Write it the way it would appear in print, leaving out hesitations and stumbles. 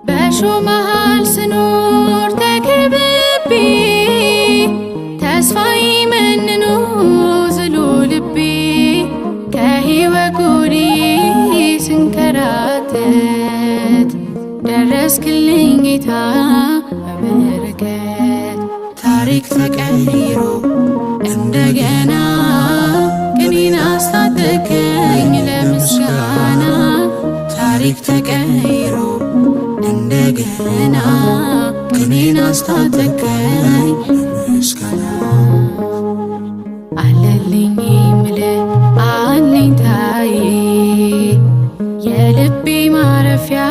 በእሾህ መሃል ስኖር ተከብቤ ተስፋዬ መንኖ ዝሎ ልቤ ከሕይወት ጎዳና ስንከራተት ደረስክልኝ ጌታ በበረከት። ታሪክ ተቀይሮ እንደገና ቅኔን አስታጠቀኝ ለምስጋና። ታሪክ ተቀይሮ እንደገና ቅኔን አስታጠቀኝ ለምስጋና። አለልኝ ምልህ አለኝታዬ የልቤ ማረፊያ